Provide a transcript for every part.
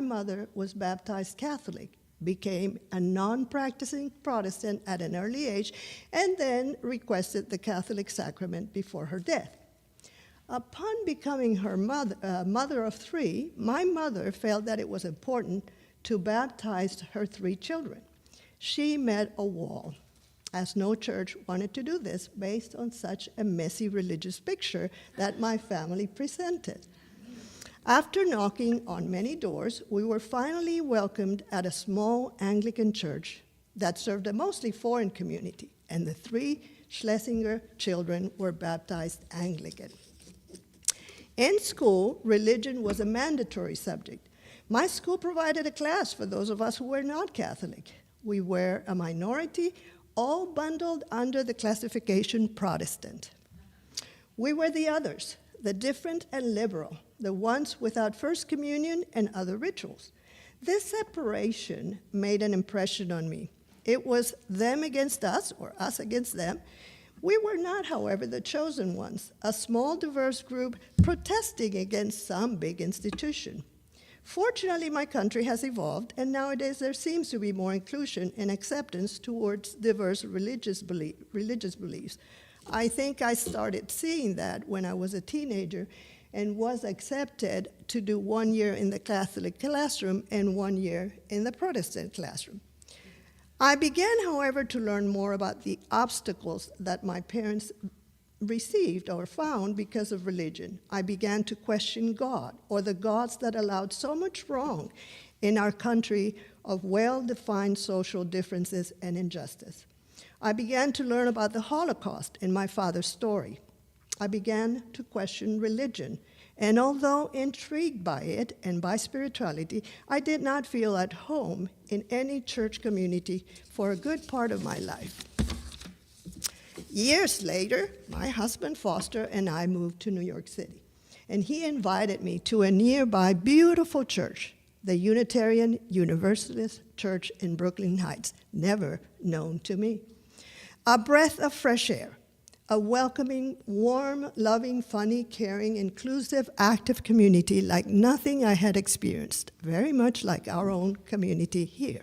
my mother was baptized Catholic, became a non-practicing Protestant at an early age, and then requested the Catholic sacrament before her death. Upon becoming her mother of three, my mother felt that it was important to baptize her three children. She met a wall, as no church wanted to do this based on such a messy religious picture that my family presented. After knocking on many doors, we were finally welcomed at a small Anglican church that served a mostly foreign community, and the three Schlesinger children were baptized Anglican. In school, religion was a mandatory subject. My school provided a class for those of us who were not Catholic. We were a minority, all bundled under the classification Protestant. We were the others, the different and liberal, the ones without First Communion and other rituals. This separation made an impression on me. It was them against us, or us against them. We were not, however, the chosen ones, a small, diverse group protesting against some big institution. Fortunately, my country has evolved, and nowadays there seems to be more inclusion and acceptance towards diverse religious beliefs. I think I started seeing that when I was a teenager and was accepted to do 1 year in the Catholic classroom and 1 year in the Protestant classroom. I began, however, to learn more about the obstacles that my parents received or found because of religion. I began to question God, or the gods that allowed so much wrong in our country of well-defined social differences and injustice. I began to learn about the Holocaust in my father's story. I began to question religion, and although intrigued by it and by spirituality, I did not feel at home in any church community for a good part of my life. Years later, my husband Foster and I moved to New York City, and he invited me to a nearby beautiful church, the Unitarian Universalist Church in Brooklyn Heights, never known to me. A breath of fresh air, a welcoming, warm, loving, funny, caring, inclusive, active community like nothing I had experienced, very much like our own community here.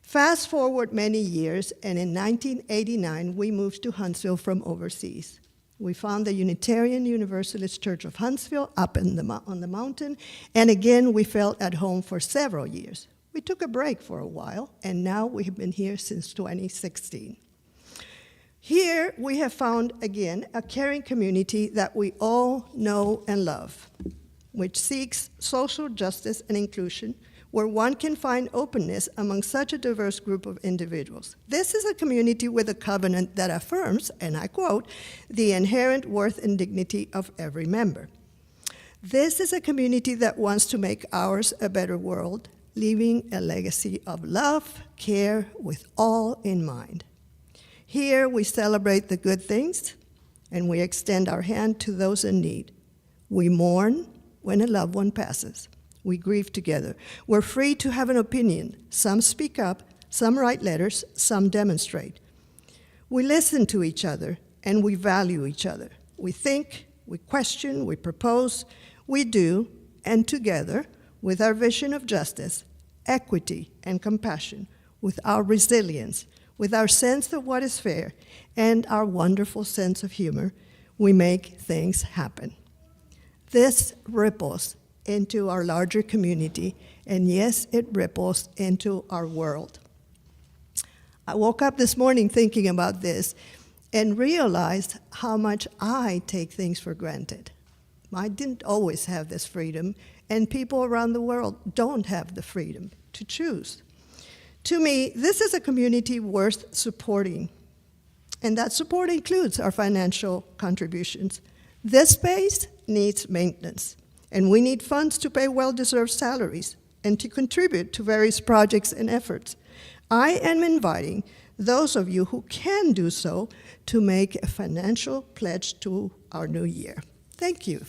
Fast forward many years, and in 1989, we moved to Huntsville from overseas. We found the Unitarian Universalist Church of Huntsville up on the mountain, and again, we felt at home for several years. We took a break for a while, and now we have been here since 2016. Here, we have found, again, a caring community that we all know and love, which seeks social justice and inclusion, where one can find openness among such a diverse group of individuals. This is a community with a covenant that affirms, and I quote, the inherent worth and dignity of every member. This is a community that wants to make ours a better world, leaving a legacy of love, care, with all in mind. Here, we celebrate the good things, and we extend our hand to those in need. We mourn when a loved one passes. We grieve together. We're free to have an opinion. Some speak up, some write letters, some demonstrate. We listen to each other, and we value each other. We think, we question, we propose, we do, and together, with our vision of justice, equity, and compassion, with our resilience, with our sense of what is fair, and our wonderful sense of humor, we make things happen. This ripples into our larger community, and yes, it ripples into our world. I woke up this morning thinking about this and realized how much I take things for granted. I didn't always have this freedom, and people around the world don't have the freedom to choose. To me, this is a community worth supporting, and that support includes our financial contributions. This space needs maintenance, and we need funds to pay well-deserved salaries and to contribute to various projects and efforts. I am inviting those of you who can do so to make a financial pledge to our new year. Thank you.